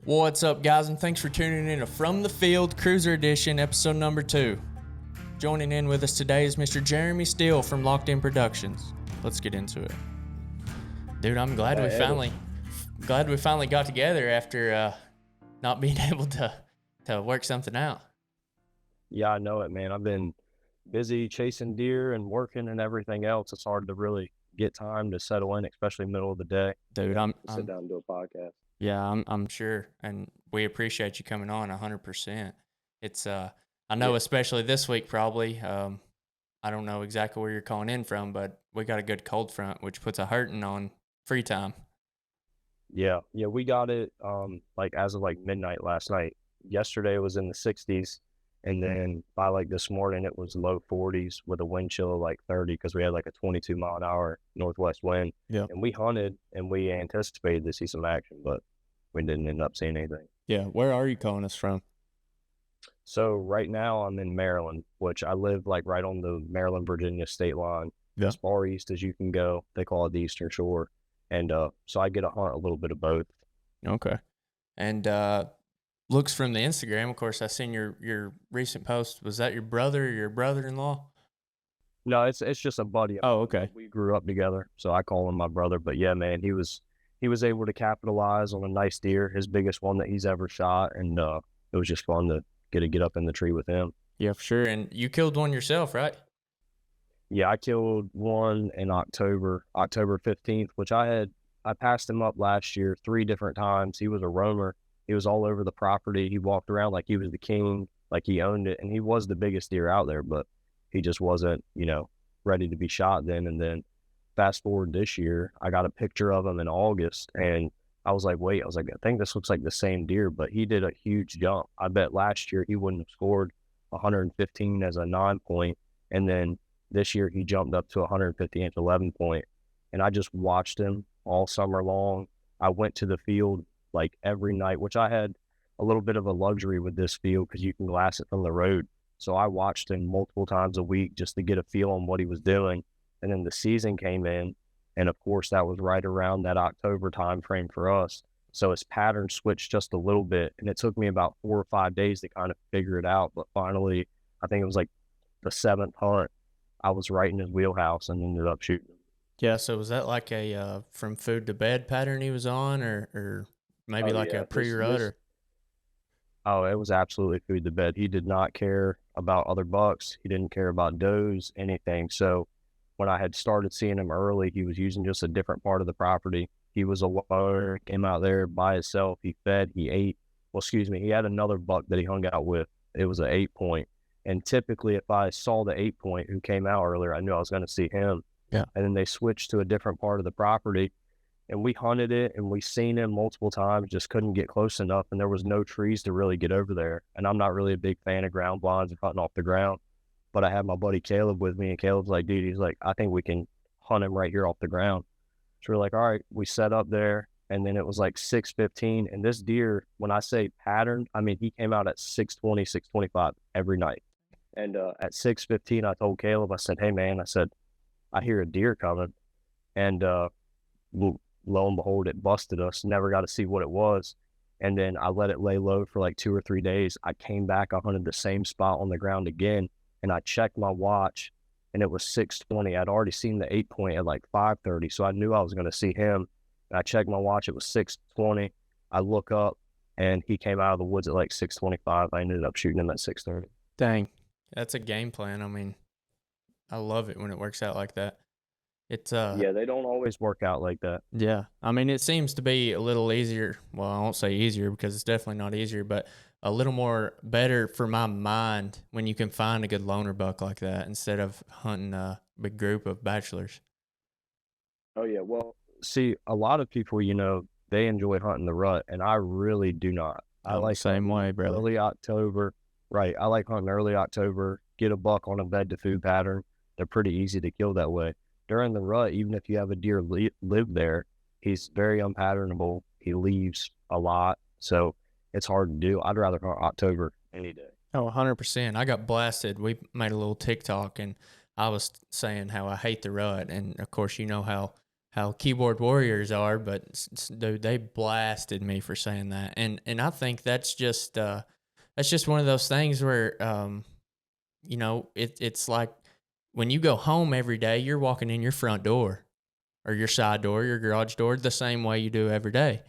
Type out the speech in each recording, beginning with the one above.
What's up, guys, and thanks for tuning in to From the Field CRÜZR Edition, episode number 2. Joining in with us today is Mr. Jeremy Stiehl from Locked In Productions. Let's get into it. Dude, I'm glad we finally got together after not being able to work something out. Yeah, I know it, man. I've been busy chasing deer and working and everything else. It's hard to really get time to settle in, especially middle of the day. Dude, Sit down and do a podcast. Yeah, I'm sure, and we appreciate you coming on 100%. It's I know, especially this week, probably. I don't know exactly where you're calling in from, but we got a good cold front, which puts a hurting on free time. Yeah, we got it as of midnight last night. Yesterday it was in the 60s, and then by this morning it was low 40s with a wind chill of 30 because we had a 22 mile an hour northwest wind. Yeah, and we hunted and we anticipated to see some action, but we didn't end up seeing anything. Yeah, where are you calling us from? So right now I'm in Maryland, which I live right on the Maryland-Virginia state line. Yeah. As far east as you can go. They call it the Eastern Shore. And so I get to hunt a little bit of both. Okay. And looks from the Instagram, of course, I seen your recent post. Was that your brother or your brother-in-law? No, it's just a buddy. Oh, okay. We grew up together, so I call him my brother. But yeah, man, he was able to capitalize on a nice deer, his biggest one that he's ever shot, and it was just fun to get up in the tree with him. Yeah, for sure. And you killed one yourself, right? Yeah, I killed one in October 15th, which I passed him up last year 3 different times. He was a roamer. He was all over the property. He walked around like he was the king, like he owned it, and he was the biggest deer out there, but he just wasn't, ready to be shot then. And then fast forward this year, I got a picture of him in August, and I was like, I think this looks like the same deer, but he did a huge jump. I bet last year he wouldn't have scored 115 as a 9-point, and then this year he jumped up to 150 inch 11-point, and I just watched him all summer long. I went to the field every night, which I had a little bit of a luxury with this field because you can glass it from the road. So I watched him multiple times a week just to get a feel on what he was doing. And then the season came in, and of course that was right around that October time frame for us. So his pattern switched just a little bit, and it took me about 4 or 5 days to kind of figure it out. But finally, I think it was the 7th hunt, I was right in his wheelhouse and ended up shooting him. Yeah, so was that a from food to bed pattern he was on, or maybe a pre-rut? Oh, it was absolutely food to bed. He did not care about other bucks. He didn't care about does, anything. So when I had started seeing him early, he was using just a different part of the property. He was a loner, came out there by himself. He fed, he ate. He had another buck that he hung out with. It was an 8-point. And typically, if I saw the 8-point who came out earlier, I knew I was going to see him. Yeah. And then they switched to a different part of the property, and we hunted it, and we seen him multiple times, just couldn't get close enough, and there was no trees to really get over there. And I'm not really a big fan of ground blinds and hunting off the ground, but I had my buddy Caleb with me, and Caleb's like, dude, he's like, I think we can hunt him right here off the ground. So we're like, all right, we set up there. And then it was 6:15, and this deer, when I say pattern, I mean, he came out at 6:20, 6:25 every night. And at 6:15, I told Caleb, I said, hey, man, I said, I hear a deer coming. And lo and behold, it busted us. Never got to see what it was. And then I let it lay low for 2 or 3 days. I came back, I hunted the same spot on the ground again, and I checked my watch, and it was 6:20. I'd already seen the 8-point at 5:30, so I knew I was going to see him. And I checked my watch, it was 6:20. I look up, and he came out of the woods at 6:25. I ended up shooting him at 6:30. Dang. That's a game plan. I mean, I love it when it works out like that. It's yeah, they don't always work out like that. Yeah. I mean, it seems to be a little easier. Well, I won't say easier because it's definitely not easier, but a little more better for my mind when you can find a good loner buck like that instead of hunting a big group of bachelors. Oh, yeah. Well, see, a lot of people, they enjoy hunting the rut, and I really do not. I like the same way, brother. Early October. Right. I like hunting early October, get a buck on a bed to food pattern. They're pretty easy to kill that way. During the rut, even if you have a deer live there, he's very unpatternable. He leaves a lot, so it's hard to do. I'd rather hunt October any day. Oh, 100%. I got blasted. We made a little TikTok, and I was saying how I hate the rut, and of course, you know how how keyboard warriors are, but dude, they blasted me for saying that. And I think that's just one of those things where it's like when you go home every day, you're walking in your front door or your side door, your garage door, the same way you do every day.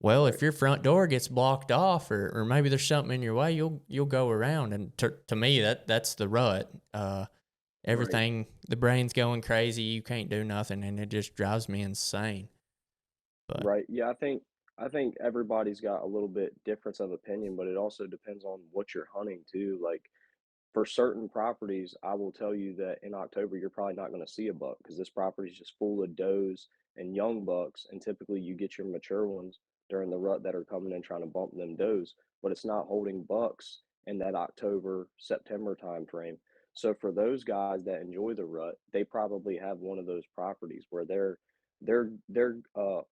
Well, Right. if your front door gets blocked off, or maybe there's something in your way, you'll go around. And to me, that's the rut. Everything, the brain's going crazy. You can't do nothing, and it just drives me insane. But Right. Yeah, I think everybody's got a little bit difference of opinion, but it also depends on what you're hunting too. Like for certain properties, I will tell you that in October you're probably not going to see a buck because this property is just full of does and young bucks, and typically you get your mature ones during the rut that are coming in trying to bump them does, but it's not holding bucks in that October September time frame. So for those guys that enjoy the rut, they probably have one of those properties where their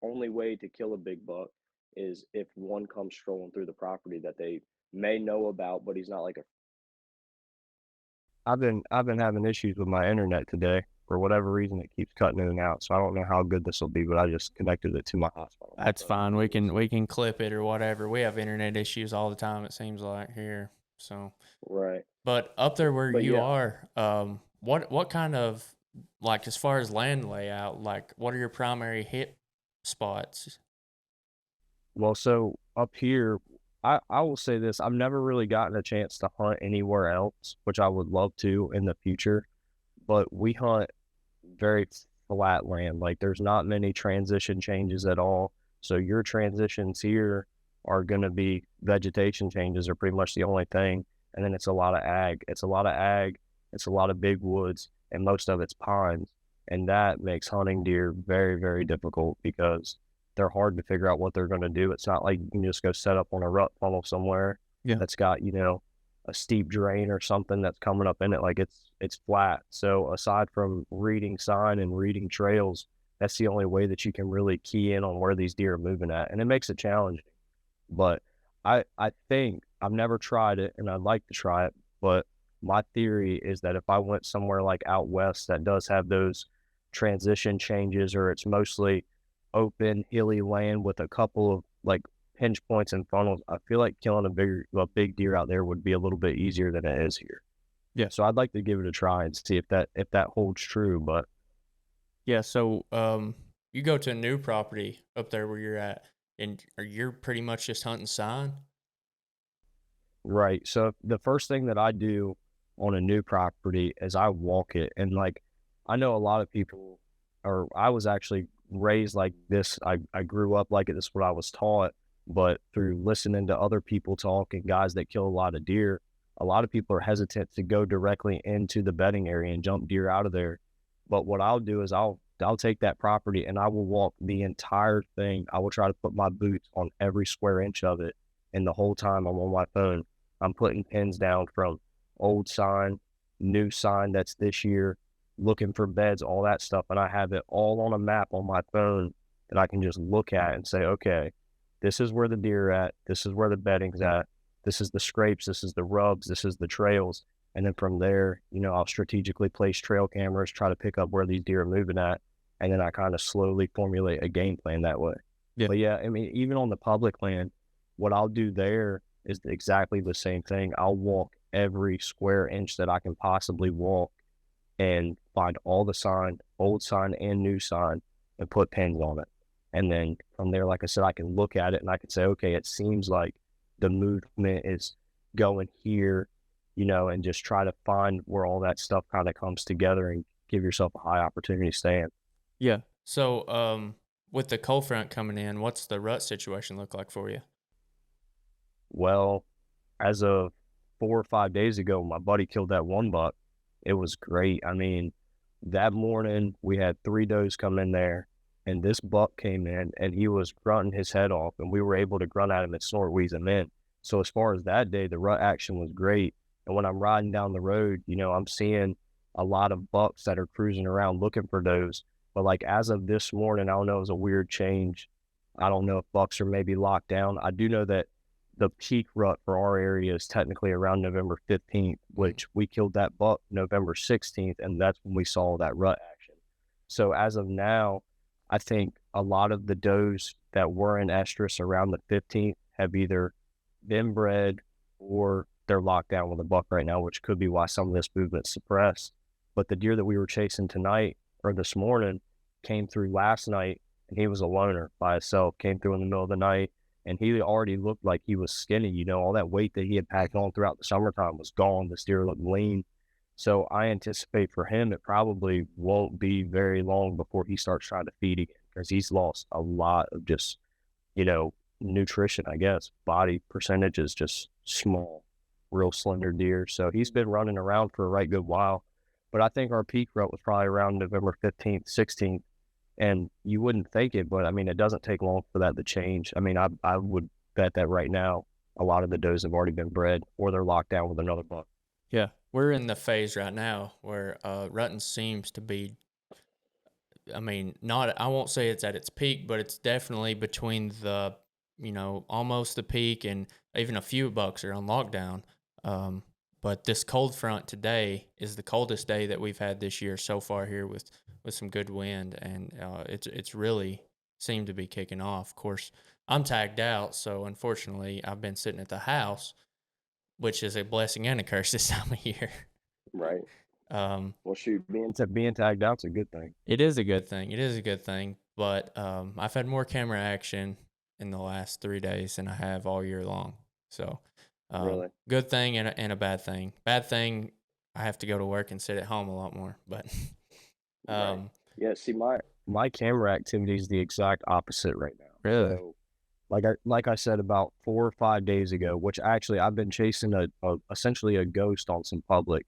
only way to kill a big buck is if one comes strolling through the property that they may know about, but he's not like a. I've been having issues with my internet today. For whatever reason, it keeps cutting in and out. So I don't know how good this will be, but I just connected it to my hotspot on my that's phone. fine. We can clip it or whatever. We have internet issues all the time, it seems like here. So, Right. but up there where But you yeah, are, what kind of, like, as far as land layout, like what are your primary hit spots? well, so up here, I will say this, I've never really gotten a chance to hunt anywhere else, which I would love to in the future, but we hunt very flat land. Like there's not many transition changes at all. So your transitions here are going to be vegetation changes are pretty much the only thing. And then it's a lot of ag. It's a lot of ag. It's a lot of big woods, and most of it's pines. And that makes hunting deer very, very difficult because they're hard to figure out what they're going to do. It's not like you can just go set up on a rut funnel somewhere Yeah. that's got, a steep drain or something that's coming up in it. Like it's flat. So aside from reading sign and reading trails, that's the only way that you can really key in on where these deer are moving at, and it makes it challenging. But I think I've never tried it, and I'd like to try it. But my theory is that if I went somewhere like out west that does have those transition changes, or it's mostly open hilly land with a couple of like pinch points and funnels, I feel like killing a big deer out there would be a little bit easier than it is here. Yeah. So I'd like to give it a try and see if that holds true. But Yeah. So, you go to a new property up there where you're at, and you're pretty much just hunting sign. right, so the first thing that I do on a new property is I walk it, and like I know a lot of people, or I was actually raised like this. I grew up like it. This is what I was taught. But through listening to other people talk and guys that kill a lot of deer, a lot of people are hesitant to go directly into the bedding area and jump deer out of there. But what I'll do is I'll take that property and I will walk the entire thing. I will try to put my boots on every square inch of it. And the whole time I'm on my phone, I'm putting pins down from old sign, new sign that's this year, looking for beds, all that stuff. And I have it all on a map on my phone that I can just look at and say, okay, this is where the deer are at. This is where the bedding's at. This is the scrapes. This is the rubs. This is the trails. And then from there, I'll strategically place trail cameras, try to pick up where these deer are moving at. And then I kind of slowly formulate a game plan that way. Yeah. But yeah, I mean, even on the public land, what I'll do there is exactly the same thing. I'll walk every square inch that I can possibly walk and find all the sign, old sign and new sign, and put pins on it. And then from there, like I said, I can look at it and I can say, okay, it seems like the movement is going here, and just try to find where all that stuff kind of comes together and give yourself a high opportunity stand. Yeah. So, with the cold front coming in, what's the rut situation look like for you? Well, as of 4 or 5 days ago, my buddy killed that one buck. It was great. I mean, that morning we had 3 does come in there, and this buck came in and he was grunting his head off, and we were able to grunt at him and snort wheeze him in. So as far as that day, the rut action was great. And when I'm riding down the road, I'm seeing a lot of bucks that are cruising around looking for does. But like as of this morning, I don't know, it was a weird change. I don't know if bucks are maybe locked down. I do know that the peak rut for our area is technically around November 15th, which we killed that buck November 16th, and that's when we saw that rut action. So as of now, I think a lot of the does that were in estrus around the 15th have either been bred or they're locked down with a buck right now, which could be why some of this movement's suppressed. But the deer that we were chasing tonight or this morning came through last night, and he was a loner by himself, came through in the middle of the night, and he already looked like he was skinny. You know, all that weight that he had packed on throughout the summertime was gone. The deer looked lean. So I anticipate for him, it probably won't be very long before he starts trying to feed again, because he's lost a lot of just, you know, nutrition, I guess. Body percentage is just small, real slender deer. So he's been running around for a right good while. But I think our peak rut was probably around November 15th, 16th. And you wouldn't think it, but I mean, it doesn't take long for that to change. I mean, I would bet that right now, a lot of the does have already been bred or they're locked down with another buck. Yeah, we're in the phase right now where rutting seems to be, I mean, not, I won't say it's at its peak, but it's definitely between the, you know, almost the peak, and even a few bucks are on lockdown. But this cold front today is the coldest day that we've had this year so far here with some good wind, and it's really seemed to be kicking off. Of course, I'm tagged out, so unfortunately I've been sitting at the house, which is a blessing and a curse this time of year. Right. Well, shoot, being tagged out's a good thing. It is a good thing. It is a good thing. But I've had more camera action in the last 3 days than I have all year long. So, Really? good thing and a bad thing. Bad thing, I have to go to work and sit at home a lot more. But, Right. Yeah, see, my camera activity is the exact opposite right now. Really? So, like I said about 4 or 5 days ago, which actually I've been chasing essentially a ghost on some public.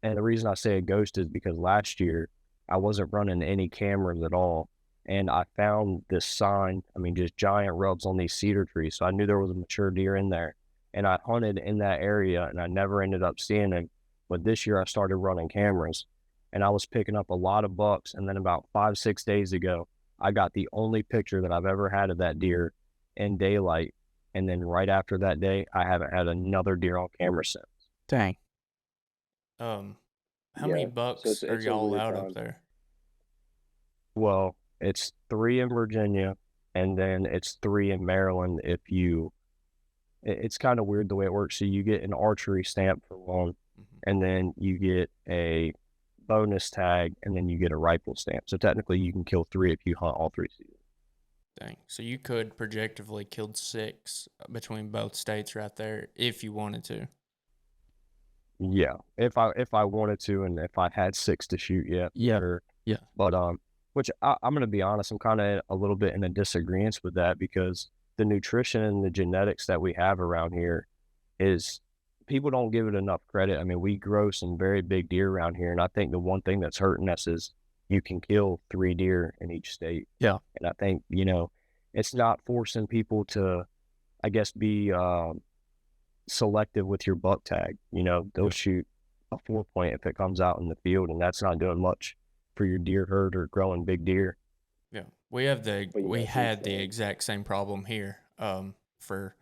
And the reason I say a ghost is because last year I wasn't running any cameras at all. And I found this sign, I mean, just giant rubs on these cedar trees. So I knew there was a mature deer in there. And I hunted in that area and I never ended up seeing him. But this year I started running cameras and I was picking up a lot of bucks. And then about 5, 6 days ago, I got the only picture that I've ever had of that deer in daylight. And then right after that day, I haven't had another deer on camera since. Dang. How many Yeah, bucks it's are a y'all weird allowed up time. there? Well, it's 3 in Virginia, and then it's 3 in Maryland if you it's kind of weird the way it works. So you get an archery stamp for one, Mhm. and then you get a bonus tag, and then you get a rifle stamp. So technically you can kill 3 if you hunt all 3 seasons. Dang. So you could projectively killed 6 between both states right there if you wanted to. Yeah, if I wanted to, and if I had 6 to shoot, yeah, Yeah. sure. Yeah. But which I'm gonna be honest, I'm kind of a little bit in a disagreement with that, because the nutrition and the genetics that we have around here is, people don't give it enough credit. I mean, we grow some very big deer around here, and I think the one thing that's hurting us is you can kill 3 deer in each state. Yeah. And I think, you know, it's not forcing people to, I guess, be selective with your buck tag. You know, they'll shoot a 4-point if it comes out in the field, and that's not doing much for your deer herd or growing big deer. Yeah, we have the But we yeah, had the exact same problem here. For,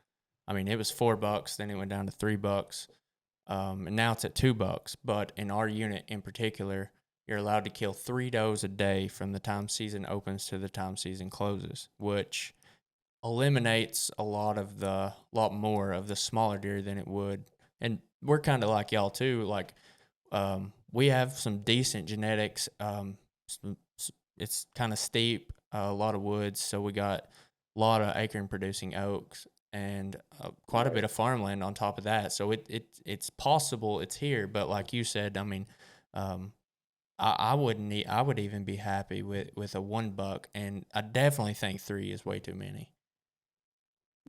I mean, it was $4, then it went down to $3, and now it's at $2. But in our unit in particular, you're allowed to kill 3 does a day from the time season opens to the time season closes, which eliminates a lot more of the smaller deer than it would. And we're kind of like y'all too. Like, we have some decent genetics. It's kind of steep, a lot of woods, so we got a lot of acre producing oaks and quite a bit of farmland on top of that. So it's possible it's here, but like you said, I mean, I would even be happy with a 1 buck, and I definitely think 3 is way too many.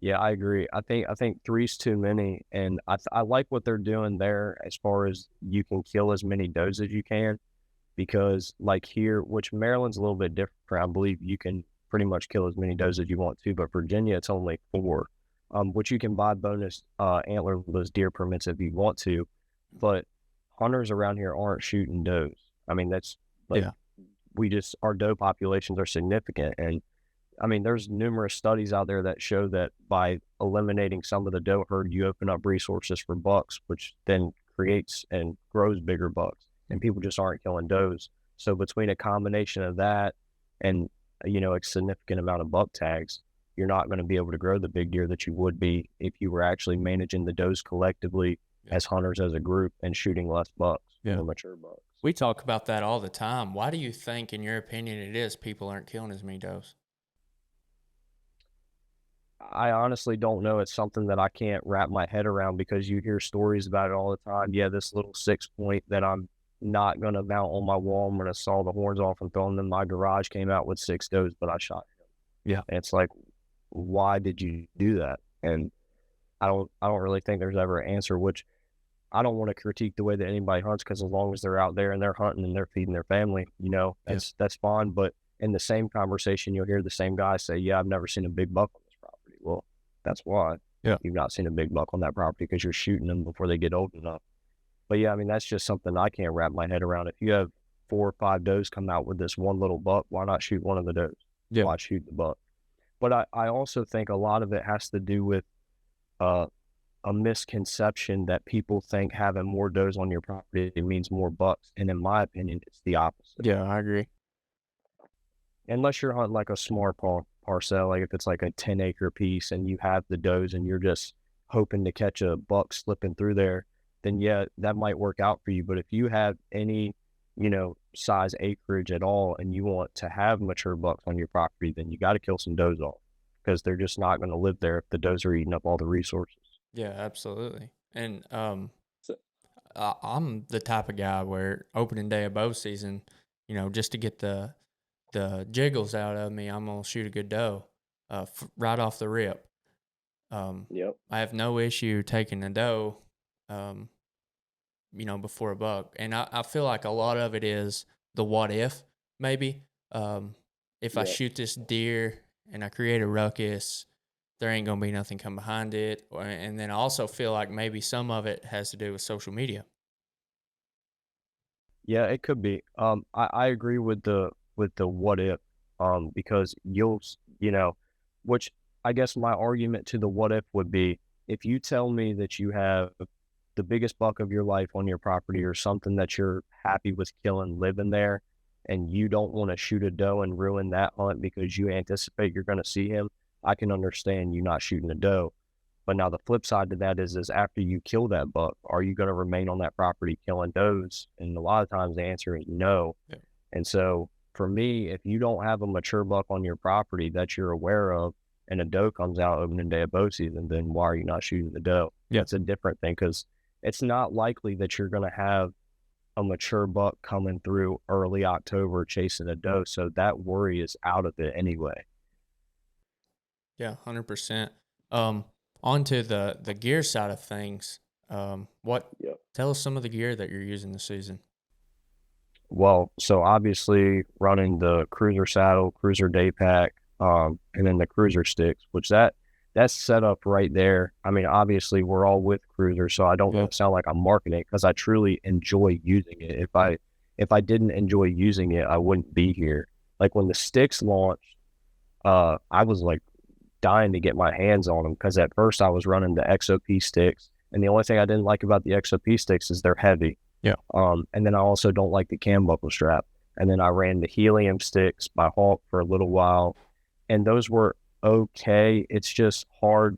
Yeah, I agree. I think 3's too many, and I like what they're doing there as far as you can kill as many does as you can, because like here, which Maryland's a little bit different, I believe you can pretty much kill as many does as you want to, but Virginia it's only 4, which you can buy bonus antlerless deer permits if you want to, but hunters around here aren't shooting does. I mean, that's like, our doe populations are significant, and I mean, there's numerous studies out there that show that by eliminating some of the doe herd, you open up resources for bucks, which then creates and grows bigger bucks, and people just aren't killing does. So between a combination of that and a significant amount of buck tags, you're not going to be able to grow the big deer that you would be if you were actually managing the does collectively as hunters as a group and shooting less bucks, more mature bucks. We talk about that all the time. Why do you think, in your opinion, it is people aren't killing as many does? I honestly don't know. It's something that I can't wrap my head around because you hear stories about it all the time. Yeah, this little 6-point that I'm not going to mount on my wall, I'm going to saw the horns off and throw them in my garage, came out with 6 does, but I shot him. Yeah. And it's like, why did you do that? And I don't really think there's ever an answer, which I don't want to critique the way that anybody hunts, because as long as they're out there and they're hunting and they're feeding their family, that's fine. But in the same conversation, you'll hear the same guy say, yeah, I've never seen a big buck on this property. Well, that's why you've not seen a big buck on that property, because you're shooting them before they get old enough. But yeah, I mean, that's just something I can't wrap my head around. If you have 4 or 5 does come out with this one little buck, why not shoot one of the does? Yeah. Why shoot the buck? But I also think a lot of it has to do with a misconception that people think having more does on your property means more bucks. And in my opinion, it's the opposite. Yeah, I agree. Unless you're hunting like a small parcel, like if it's like a 10-acre piece and you have the does and you're just hoping to catch a buck slipping through there, then yeah, that might work out for you. But if you have any, size acreage at all and you want to have mature bucks on your property, then you got to kill some does off, because they're just not going to live there if the does are eating up all the resources. Yeah, absolutely. And I'm the type of guy where opening day of bow season, just to get the jiggles out of me, I'm gonna shoot a good doe right off the rip. Yep. I have no issue taking a doe, before a buck. And I feel like a lot of it is the what if, maybe. If I shoot this deer and I create a ruckus, there ain't going to be nothing come behind it. And then I also feel like maybe some of it has to do with social media. Yeah, it could be. I agree with the what if, because which I guess my argument to the what if would be, if you tell me that you have the biggest buck of your life on your property or something that you're happy with killing living there, and you don't want to shoot a doe and ruin that hunt because you anticipate you're going to see him, I can understand you not shooting a doe. But now the flip side to that is after you kill that buck, are you going to remain on that property killing does? And a lot of times the answer is no. Yeah. And so for me, if you don't have a mature buck on your property that you're aware of, and a doe comes out opening day of bow season, then why are you not shooting the doe? Yeah. It's a different thing, because it's not likely that you're going to have a mature buck coming through early October chasing a doe. So that worry is out of it anyway. Yeah, 100%. Onto the gear side of things. Tell us some of the gear that you're using this season. Well, so obviously running the CRÜZR saddle, CRÜZR day pack, and then the CRÜZR sticks, which that's set up right there. I mean, obviously we're all with CRÜZR, so I don't sound like I'm marketing it, because I truly enjoy using it. If I didn't enjoy using it, I wouldn't be here. Like when the sticks launched, I was like dying to get my hands on them, because at first I was running the XOP sticks, and the only thing I didn't like about the XOP sticks is they're heavy. Yeah. And then I also don't like the cam buckle strap. And then I ran the helium sticks by Hawk for a little while, and those were okay. It's just hard,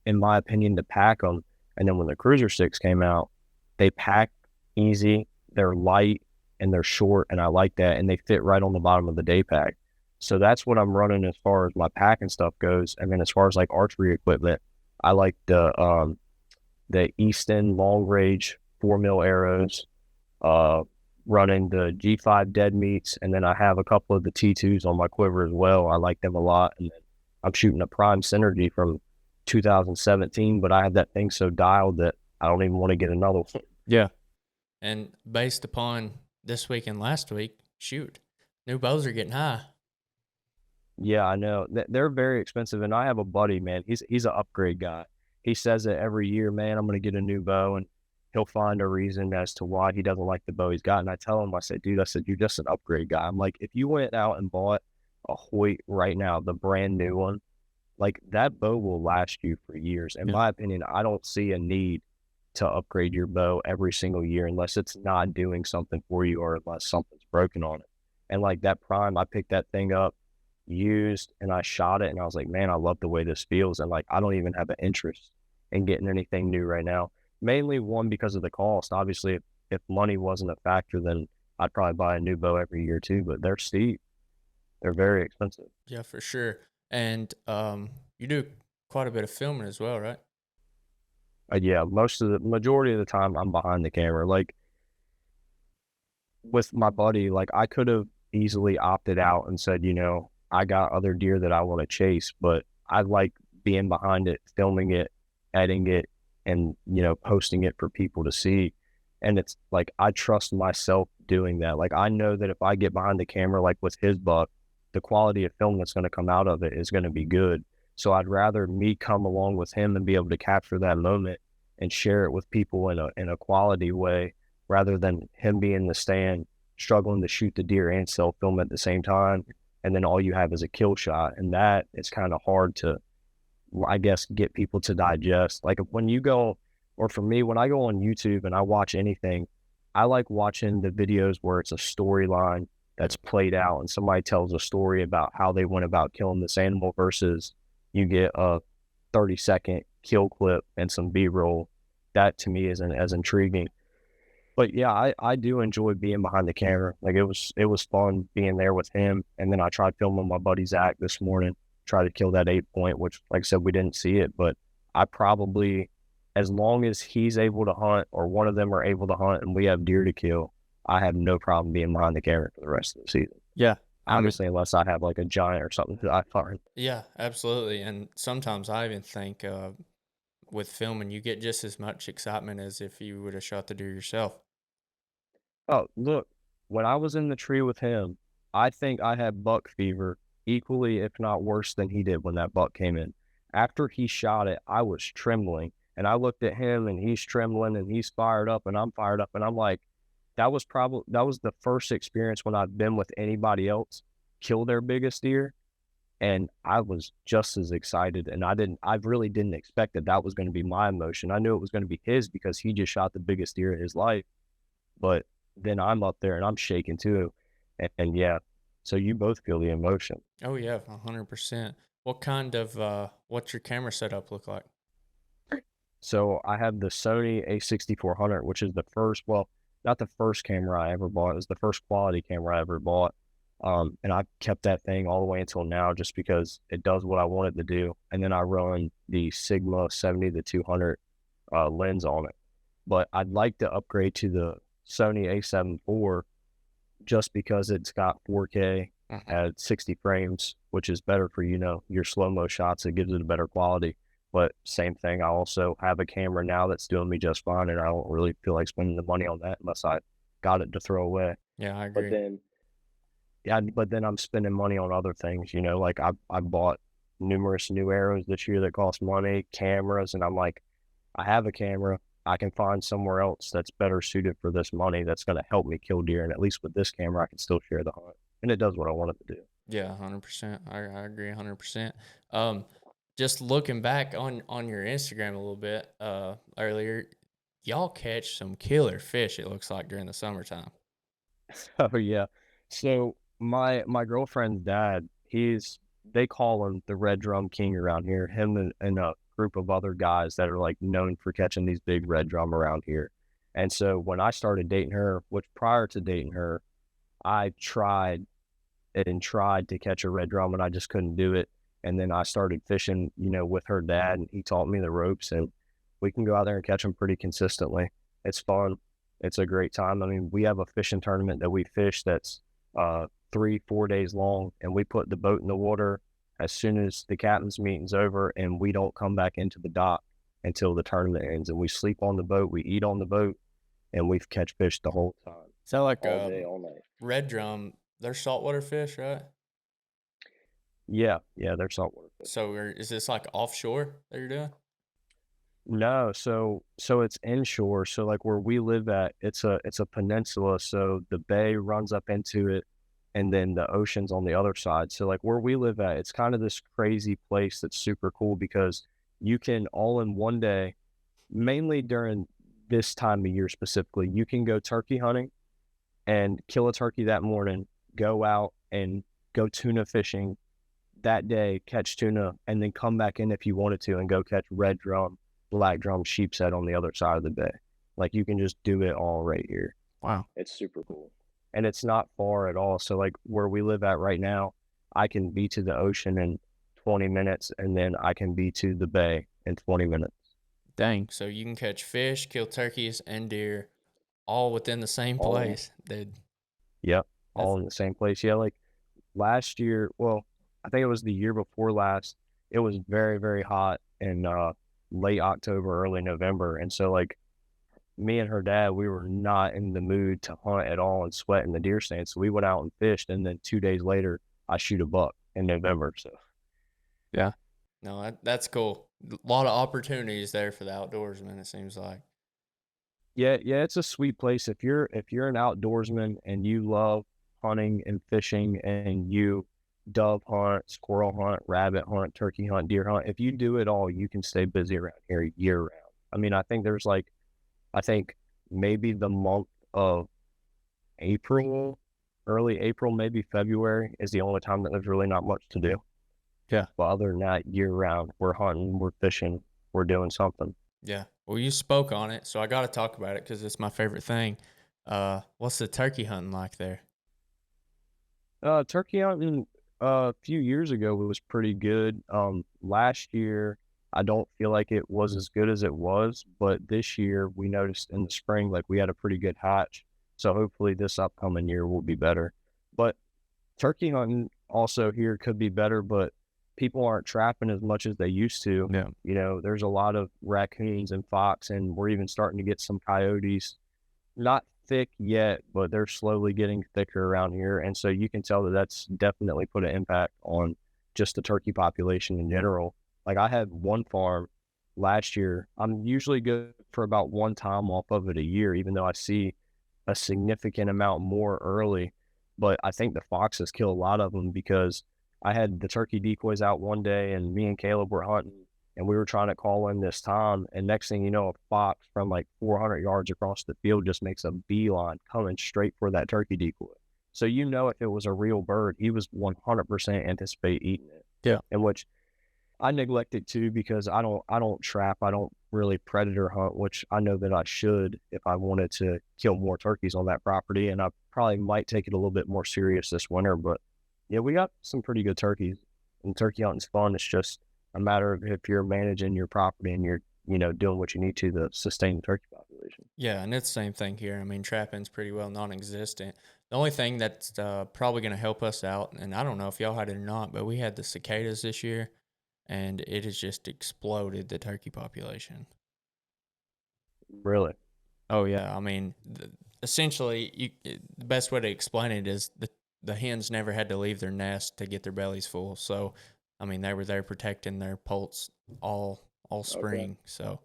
in my opinion, to pack them. And then when the CRÜZR sticks came out, they pack easy, they're light, and they're short, and I like that, and they fit right on the bottom of the day pack. So that's what I'm running as far as my pack and stuff goes. And then as far as like archery equipment, I like the Easton long range 4mm arrows, running the G5 dead meats, and then I have a couple of the T2s on my quiver as well. I like them a lot. And then I'm shooting a Prime Synergy from 2017, but I have that thing so dialed that I don't even want to get another one. Yeah. And based upon this week and last week, shoot, new bows are getting high. Yeah, I know. They're very expensive, and I have a buddy, man. He's an upgrade guy. He says it every year, man, I'm going to get a new bow, and he'll find a reason as to why he doesn't like the bow he's got. And I tell him, I said, dude, you're just an upgrade guy. I'm like, if you went out and bought a Hoyt right now, the brand new one, like that bow will last you for years. In my opinion, I don't see a need to upgrade your bow every single year unless it's not doing something for you or unless something's broken on it. And like that Prime, I picked that thing up used, and I shot it, and I was like, man, I love the way this feels. And like, I don't even have an interest in getting anything new right now. Mainly one, because of the cost. Obviously, if money wasn't a factor, then I'd probably buy a new bow every year too, but they're steep. They're very expensive. Yeah, for sure. And you do quite a bit of filming as well, right? Yeah, most of the majority of the time I'm behind the camera. Like with my buddy, like I could have easily opted out and said, I got other deer that I want to chase, but I like being behind it, filming it, editing it, and, posting it for people to see. And it's like, I trust myself doing that. Like, I know that if I get behind the camera, like with his buck, the quality of film that's going to come out of it is going to be good. So I'd rather me come along with him and be able to capture that moment and share it with people in a quality way, rather than him being in the stand struggling to shoot the deer and self film at the same time, and then all you have is a kill shot. And that is kind of hard to, I guess, get people to digest. Like when you go, or for me, when I go on YouTube and I watch anything, I like watching the videos where it's a storyline that's played out and somebody tells a story about how they went about killing this animal, versus you get a 30-second kill clip and some B-roll. That to me isn't as intriguing. But yeah, I do enjoy being behind the camera. Like it was fun being there with him. And then I tried filming my buddy Zach this morning, try to kill that 8-point, which, like I said, we didn't see it, but I probably, as long as he's able to hunt or one of them are able to hunt and we have deer to kill, I have no problem being behind the camera for the rest of the season. Yeah. Obviously, unless I have like a giant or something that I find. Yeah, absolutely. And sometimes I even think with filming, you get just as much excitement as if you would have shot the deer yourself. Oh, look, when I was in the tree with him, I think I had buck fever equally, if not worse than he did when that buck came in. After he shot it, I was trembling, and I looked at him and he's trembling and he's fired up and I'm fired up. And I'm like, that was the first experience when I've been with anybody else kill their biggest deer. And I was just as excited, and I really didn't expect that was going to be my emotion. I knew it was going to be his because he just shot the biggest deer of his life. But then I'm up there and I'm shaking too. And yeah, so you both feel the emotion. Oh yeah, 100%. What kind of what's your camera setup look like? So I have the Sony A6400, which is the first, well, not the first camera I ever bought. It was the first quality camera I ever bought. And I've kept that thing all the way until now just because it does what I want it to do. And then I run the Sigma 70-200 lens on it. But I'd like to upgrade to the Sony A7 IV just because it's got 4K at 60 frames, which is better for, your slow-mo shots. It gives it a better quality. But same thing, I also have a camera now that's doing me just fine, and I don't really feel like spending the money on that unless I got it to throw away. Yeah, I agree. But then I'm spending money on other things, like I bought numerous new arrows this year that cost money, cameras, and I'm like, I have a camera. I can find somewhere else that's better suited for this money that's going to help me kill deer. And at least with this camera, I can still share the hunt. And it does what I want it to do. Yeah, 100%. I agree 100%. Just looking back on your Instagram a little bit earlier, y'all catch some killer fish, it looks like, during the summertime. Oh yeah. So my girlfriend's dad, they call him the Red Drum King around here. Him and a group of other guys that are like known for catching these big red drum around here. And so when I started dating her, which prior to dating her, I tried to catch a red drum and I just couldn't do it. And then I started fishing, with her dad, and he taught me the ropes, and we can go out there and catch them pretty consistently. It's fun. It's a great time. I mean, we have a fishing tournament that we fish that's 3-4 days long, and we put the boat in the water as soon as the captain's meeting's over, and we don't come back into the dock until the tournament ends. And we sleep on the boat, we eat on the boat, and we catch fish the whole time. So like all day, all night. Red drum, they're saltwater fish, right? Yeah, they're saltwater fish. So is this like offshore that you're doing? No, so it's inshore. So like where we live at, it's a peninsula, so the bay runs up into it, and then the ocean's on the other side. So like where we live at, it's kind of this crazy place that's super cool because you can, all in one day, mainly during this time of year specifically, you can go turkey hunting and kill a turkey that morning, go out and go tuna fishing that day, catch tuna, and then come back in if you wanted to and go catch red drum, black drum, sheepshead on the other side of the bay. Like, you can just do it all right here. Wow. It's super cool. And it's not far at all. So, like, where we live at right now, I can be to the ocean in 20 minutes, and then I can be to the bay in 20 minutes. Dang. So you can catch fish, kill turkeys, and deer all within the same place. Dude. Yep. All in the same place. Yeah, like last year, well, I think it was the year before last, it was very, very hot in late October, early November. And so, like, me and her dad, we were not in the mood to hunt at all and sweat in the deer stand. So we went out and fished, and then 2 days later, I shoot a buck in November. So yeah, no, that's cool. A lot of opportunities there for the outdoorsman, it seems like. yeah, it's a sweet place. If you're an outdoorsman and you love hunting and fishing, and you dove hunt, squirrel hunt, rabbit hunt, turkey hunt, deer hunt, if you do it all, you can stay busy around here year round. I mean, I think maybe the month of April, early April, maybe February is the only time that there's really not much to do. Yeah. But other than that, year round, we're hunting, we're fishing, we're doing something. Yeah. Well, you spoke on it, so I got to talk about it because it's my favorite thing. What's the turkey hunting like there? Turkey hunting a few years ago was pretty good. Last year, I don't feel like it was as good as it was, but this year we noticed in the spring, like, we had a pretty good hatch. So hopefully this upcoming year will be better. But turkey hunting also here could be better, but people aren't trapping as much as they used to. Yeah. You know, there's a lot of raccoons and fox, and we're even starting to get some coyotes. Not thick yet, but they're slowly getting thicker around here. And so you can tell that that's definitely put an impact on just the turkey population in general. Like, I had one farm last year. I'm usually good for about one time off of it a year, even though I see a significant amount more early. But I think the foxes kill a lot of them, because I had the turkey decoys out one day, and me and Caleb were hunting, and we were trying to call in this time. And next thing you know, a fox from like 400 yards across the field just makes a beeline coming straight for that turkey decoy. So, you know, if it was a real bird, he was 100% anticipate eating it. Yeah. And which I neglected too, because I don't trap. I don't really predator hunt, which I know that I should if I wanted to kill more turkeys on that property. And I probably might take it a little bit more serious this winter. But yeah, we got some pretty good turkeys, and turkey hunting's fun. It's just a matter of if you're managing your property and you're, you know, doing what you need to sustain the turkey population. Yeah, and it's the same thing here. I mean, trapping's pretty well non-existent. The only thing that's probably going to help us out, and I don't know if y'all had it or not, but we had the cicadas this year, and it has just exploded the turkey population. Really? Oh, yeah. I mean, essentially, the best way to explain it is the hens never had to leave their nest to get their bellies full. So, I mean, they were there protecting their poults all spring. Okay. So,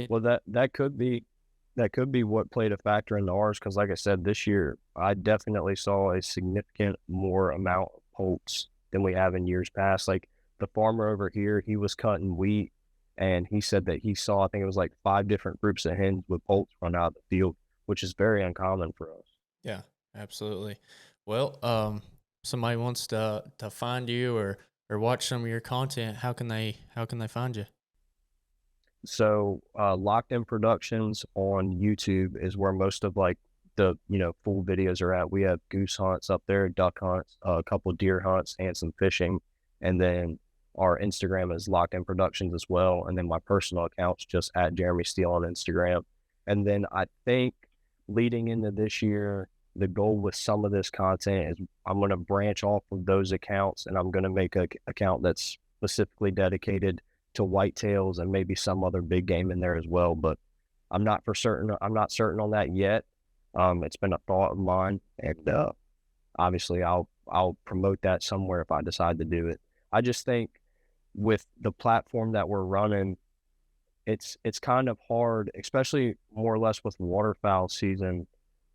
well, that could be what played a factor into ours, because, like I said, this year I definitely saw a significant more amount of poults than we have in years past. Like, the farmer over here, he was cutting wheat, and he said that he saw, I think it was like 5 different groups of hens with poults run out of the field, which is very uncommon for us. Yeah, absolutely. Well, somebody wants to find you or watch some of your content. How can they find you? So Locked In Productions on YouTube is where most of, like, the, you know, full videos are at. We have goose hunts up there, duck hunts, a couple deer hunts, and some fishing. And then our Instagram is Locked In Productions as well. And then my personal account's just at Jeremy Stiehl on Instagram. And then I think leading into this year, the goal with some of this content is I'm going to branch off of those accounts, and I'm going to make an account that's specifically dedicated to whitetails and maybe some other big game in there as well. But I'm not certain on that yet. It's been a thought of mine, and obviously I'll promote that somewhere if I decide to do it. I just think with the platform that we're running, it's kind of hard, especially more or less with waterfowl season,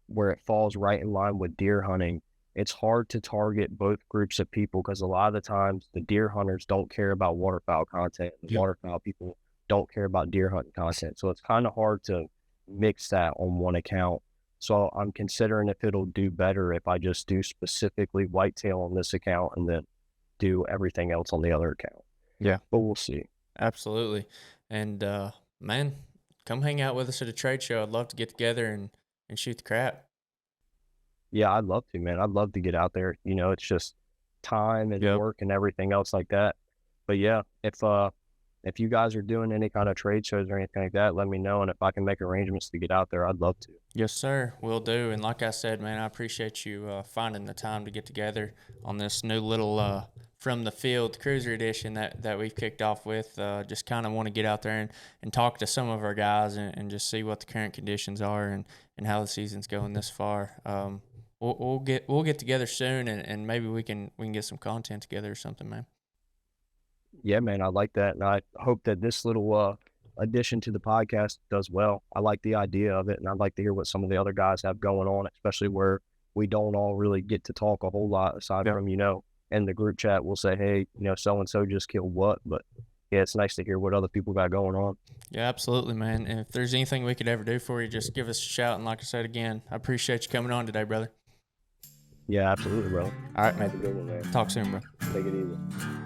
where it falls right in line with deer hunting. It's hard to target both groups of people, because a lot of the times the deer hunters don't care about waterfowl content. The waterfowl people don't care about deer hunting content. So it's kind of hard to mix that on one account. So I'm considering if it'll do better if I just do specifically whitetail on this account, and then do everything else on the other account. Yeah. But we'll see. Absolutely. And man, come hang out with us at a trade show. I'd love to get together and shoot the crap. Yeah, I'd love to, man. I'd love to get out there. You know, it's just time and Yep. work and everything else like that. But yeah, if you guys are doing any kind of trade shows or anything like that, let me know. And if I can make arrangements to get out there, I'd love to. Yes, sir. Will do. And like I said, man, I appreciate you finding the time to get together on this new little From the Field CRÜZR edition that we've kicked off with. Just kind of want to get out there and talk to some of our guys and just see what the current conditions are and how the season's going this far. We'll get together soon and maybe we can get some content together or something, man. Yeah, man, I like that. And I hope that this little addition to the podcast does well. I like the idea of it, and I'd like to hear what some of the other guys have going on, especially where we don't all really get to talk a whole lot aside from, you know, in the group chat, we'll say, hey, you know, so-and-so just killed what, but yeah, it's nice to hear what other people got going on. Yeah, absolutely, man. And if there's anything we could ever do for you, just give us a shout. And like I said again, I appreciate you coming on today, brother. Yeah, absolutely, bro. All right, man. Have a good one, man. Talk soon, bro. Take it easy.